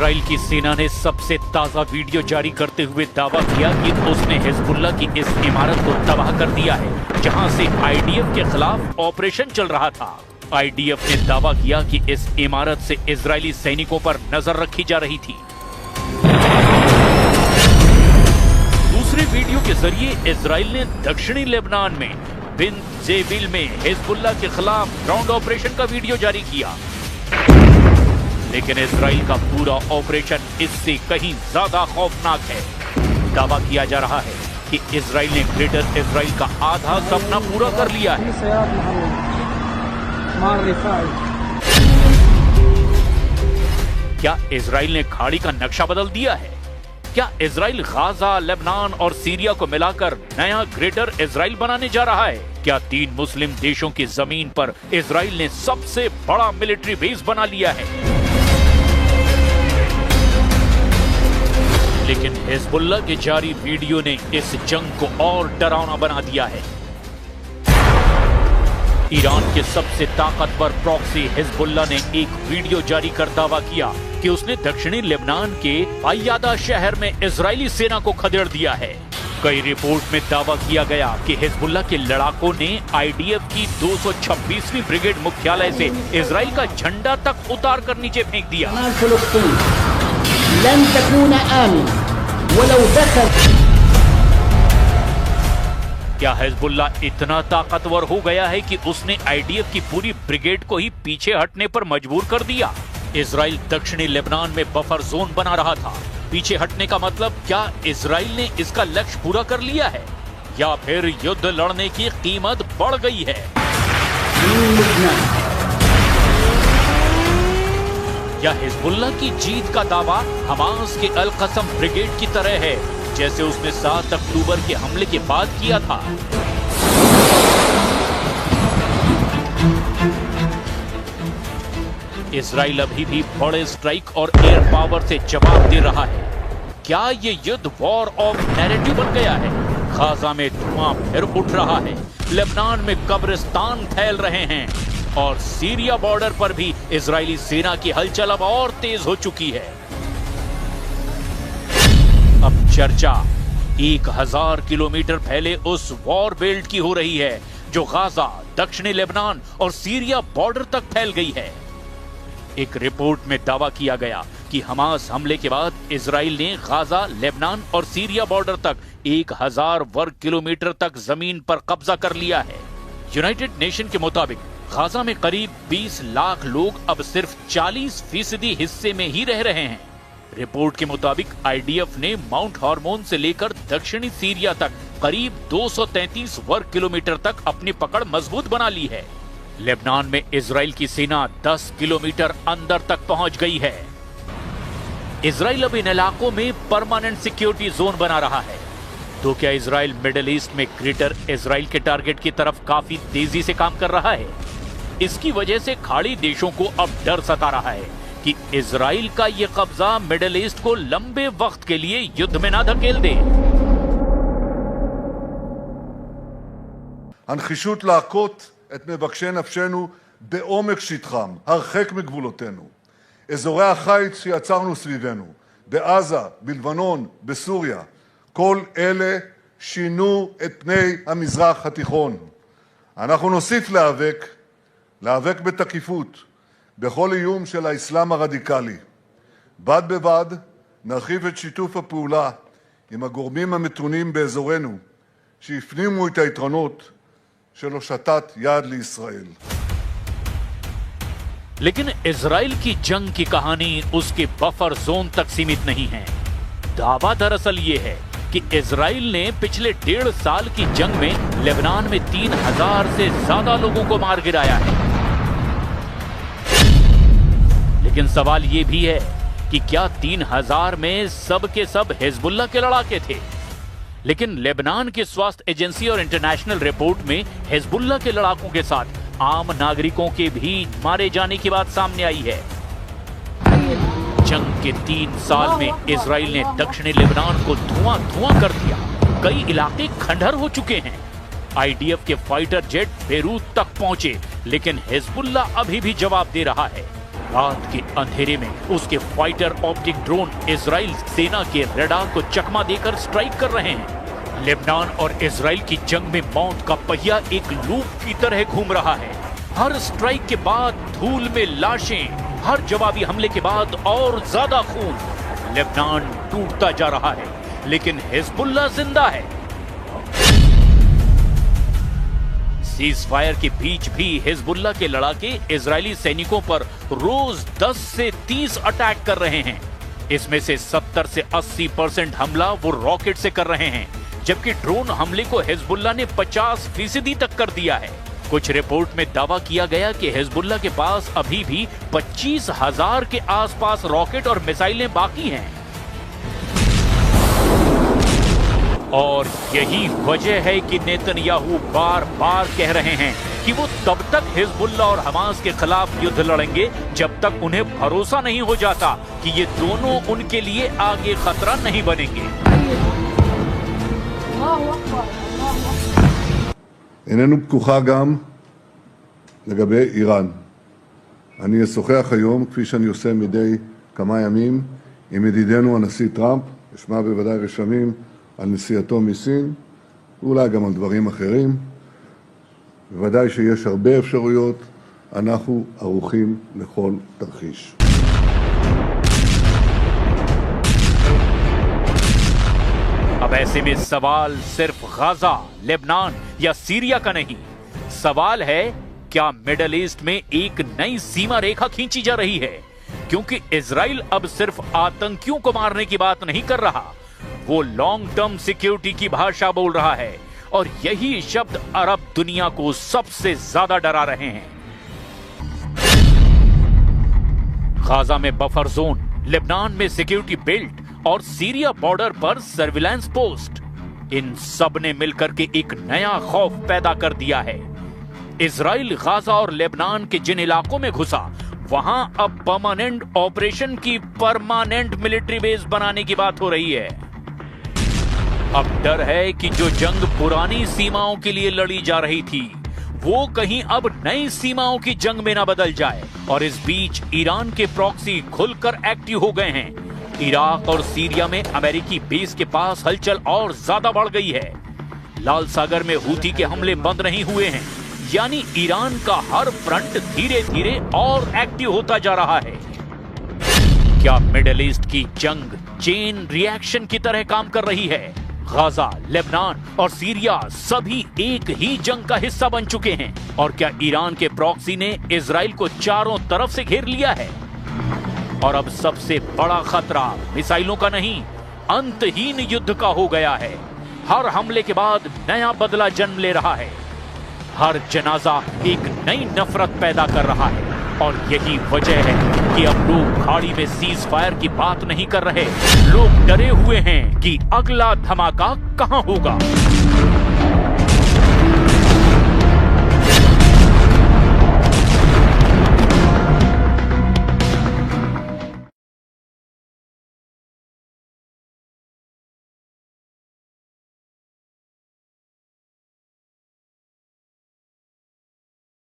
Israel की सेना ने सबसे ताजा वीडियो जारी करते हुए दावा किया कि उसने हिजबुल्लाह की इस इमारत को तबाह कर दिया है, जहां से आईडीएफ के खिलाफ ऑपरेशन चल रहा था। आईडीएफ ने दावा किया कि इस इमारत से इजरायली सैनिकों पर नजर रखी जा रही थी। दूसरे वीडियो के जरिए इजराइल ने दक्षिणी लेबनान में बिन्त जेबिल में हिजबुल्लाह के खिलाफ ग्राउंड ऑपरेशन का वीडियो जारी किया, लेकिन इजराइल का पूरा ऑपरेशन इससे कहीं ज्यादा खौफनाक है। दावा किया जा रहा है कि इजराइल ने ग्रेटर इजराइल का आधा सपना पूरा कर लिया है। क्या इजराइल ने खाड़ी का नक्शा बदल दिया है? क्या इजराइल गाजा, लेबनान और सीरिया को मिलाकर नया ग्रेटर इजराइल बनाने जा रहा है? क्या 3 मुस्लिम देशों की जमीन पर इजराइल ने सबसे बड़ा मिलिट्री बेस बना लिया है? लेकिन हिजबुल्लाह के जारी वीडियो ने इस जंग को और डरावना बना दिया है। ईरान के सबसे ताकतवर प्रॉक्सी हिजबुल्लाह ने एक वीडियो जारी कर दावा किया कि उसने दक्षिणी लेबनान के बायादा शहर में इजरायली सेना को खदेड़ दिया है। कई रिपोर्ट में दावा किया गया कि हिजबुल्लाह के लड़ाकों ने आईडीएफ की 226वीं ब्रिगेड मुख्यालय से इजराइल का झंडा तक उतार कर नीचे फेंक दिया। क्या हिजबुल्लाह इतना ताकतवर हो गया है कि उसने आईडीएफ की पूरी ब्रिगेड को ही पीछे हटने पर मजबूर कर दिया? इजराइल दक्षिणी लेबनान में बफर जोन बना रहा था। पीछे हटने का मतलब क्या इजराइल ने इसका लक्ष्य पूरा कर लिया है, या फिर युद्ध लड़ने की कीमत बढ़ गई है? क्या हिजबुल्लाह की जीत का दावा हमास के अल कसम ब्रिगेड की तरह है, जैसे उसने 7 अक्टूबर के हमले के बाद किया था? इजराइल अभी भी बड़े स्ट्राइक और एयर पावर से जवाब दे रहा है। क्या ये युद्ध वॉर ऑफ नैरेटिव बन गया है? गाजा में धुआं फिर उठ रहा है, लेबनान में कब्रिस्तान फैल रहे हैं और सीरिया बॉर्डर पर भी इजरायली सेना की हलचल अब और तेज हो चुकी है। अब चर्चा 1000 किलोमीटर फैले उस वॉर बेल्ट की हो रही है जो गाजा, दक्षिणी लेबनान और सीरिया बॉर्डर तक फैल गई है। एक रिपोर्ट में दावा किया गया कि हमास हमले के बाद इजराइल ने गाजा, लेबनान और सीरिया बॉर्डर तक 1000 वर्ग किलोमीटर तक जमीन पर कब्जा कर लिया है। यूनाइटेड नेशन के मुताबिक गाजा में करीब 20 लाख लोग अब सिर्फ 40% हिस्से में ही रह रहे हैं। रिपोर्ट के मुताबिक आईडीएफ ने माउंट हार्मोन से लेकर दक्षिणी सीरिया तक करीब 233 वर्ग किलोमीटर तक अपनी पकड़ मजबूत बना ली है। लेबनान में इजराइल की सेना 10 किलोमीटर अंदर तक पहुंच गई है। इजराइल अब इन इलाकों में परमानेंट सिक्योरिटी जोन बना रहा है। तो क्या इजराइल मिडिल ईस्ट में ग्रेटर इजराइल के टारगेट की तरफ काफी तेजी से काम कर रहा है? इसकी वजह से खाड़ी देशों को अब डर सता रहा है कि इजराइल का ये कब्जा मिडिल ईस्ट को लंबे वक्त के लिए युद्ध में ना धकेल दे। הנחישות להכות את מבקשי נפשנו בעומק שטחם, הרחק מגבולותינו. אזורי החיץ שיצרנו סביבנו, בעזה, בלבנון, בסוריה, כל אלה שינו את פני המזרח התיכון. אנחנו נוסיף להיאבק בתקיפות בכל איום של האסלאם הרדיקלי. בד בבד נרחיב את שיתוף הפעולה עם הגורמים המתונים באזורנו שהפנימו את היתרונות של הושטת יד לישראל. लेकिन इजराइल की जंग की कहानी उसके बफर जोन तक सीमित नहीं है। दावा दरअसल ये है कि इजराइल ने पिछले 1.5 साल की जंग में लेबनान में 3000 से ज्यादा लोगों को मार गिराया है। लेकिन सवाल ये भी है कि क्या 3000 में सब के सब हिजबुल्लाह के लड़ाके थे? लेकिन लेबनान की स्वास्थ्य एजेंसी और इंटरनेशनल रिपोर्ट में हिजबुल्लाह के लड़ाकों के साथ आम नागरिकों के भी मारे जाने की बात सामने आई है। जंग के 3 साल में इजराइल ने दक्षिणी लेबनान को धुआं कर दिया। कई इलाके खंडहर हो चुके हैं। आईडीएफ के फाइटर जेट बेरूत तक पहुंचे, लेकिन हिजबुल्लाह अभी भी जवाब दे रहा है। रात के अंधेरे में उसके फाइटर ऑप्टिक ड्रोन इजराइल सेना के रडार को चकमा देकर स्ट्राइक कर रहे हैं। लेबनान और इजराइल की जंग में मौत का पहिया एक लूप की तरह घूम रहा है। हर स्ट्राइक के बाद धूल में लाशें, हर जवाबी हमले के बाद और ज्यादा खून। लेबनान टूटता जा रहा है, लेकिन हिजबुल्लाह जिंदा है। सीज फायर के बीच भी हिजबुल्लाह के लड़ाके इजरायली सैनिकों पर रोज 10 से 30 अटैक कर रहे हैं। इसमें से 70 से 80% हमला वो रॉकेट से कर रहे हैं, जबकि ड्रोन हमले को हिजबुल्लाह ने 50% तक कर दिया है। कुछ रिपोर्ट में दावा किया गया कि हिजबुल्लाह के पास अभी भी 25,000 के आसपास रॉकेट और मिसाइलें बाकी हैं। और यही वजह है कि नेतन्याहू बार बार कह रहे हैं कि वो तब तक हिजबुल्लाह और हमास के खिलाफ युद्ध लड़ेंगे जब तक उन्हें भरोसा नहीं हो जाता कि ये दोनों उनके लिए आगे खतरा नहीं बनेंगे। איננו פתוחה גם לגבי איראן. אני אשוחח היום, כפי שאני עושה מדי כמה ימים, עם ידידנו הנשיא טראמפ, אשמע בוודאי רשמים על נסיעתו מסין, ואולי גם על דברים אחרים. בוודאי שיש הרבה אפשרויות, אנחנו ערוכים לכל תרחיש. अब ऐसे में सवाल सिर्फ गाजा, लेबनान या सीरिया का नहीं, सवाल है क्या मिडल ईस्ट में एक नई सीमा रेखा खींची जा रही है? क्योंकि इजराइल अब सिर्फ आतंकियों को मारने की बात नहीं कर रहा, वो लॉन्ग टर्म सिक्योरिटी की भाषा बोल रहा है, और यही शब्द अरब दुनिया को सबसे ज्यादा डरा रहे हैं। गाजा में बफर जोन, लेबनान में सिक्योरिटी बेल्ट और सीरिया बॉर्डर पर सर्विलांस पोस्ट, इन सब ने मिलकर के एक नया खौफ पैदा कर दिया है। इजराइल गाजा और लेबनान के जिन इलाकों में घुसा, वहां अब परमानेंट ऑपरेशन की परमानेंट मिलिट्री बेस बनाने की बात हो रही है। अब डर है कि जो जंग पुरानी सीमाओं के लिए लड़ी जा रही थी, वो कहीं अब नई सीमाओं की जंग में ना बदल जाए। और इस बीच ईरान के प्रॉक्सी खुलकर एक्टिव हो गए हैं। इराक और सीरिया में अमेरिकी बेस के पास हलचल और ज्यादा बढ़ गई है। लाल सागर में हूती के हमले बंद नहीं हुए हैं, यानी ईरान का हर फ्रंट धीरे धीरे और एक्टिव होता जा रहा है। क्या मिडिल ईस्ट की जंग चेन रिएक्शन की तरह काम कर रही है? गाजा, लेबनान और सीरिया सभी एक ही जंग का हिस्सा बन चुके हैं। और क्या ईरान के प्रॉक्सी ने इजराइल को चारों तरफ से घेर लिया है? और अब सबसे बड़ा खतरा मिसाइलों का नहीं, अंतहीन युद्ध का हो गया है। हर हमले के बाद नया बदला जन्म ले रहा है। हर जनाजा एक नई नफरत पैदा कर रहा है। और यही वजह है कि अब लोग खाड़ी में सीज फायर की बात नहीं कर रहे। लोग डरे हुए हैं कि अगला धमाका कहां होगा।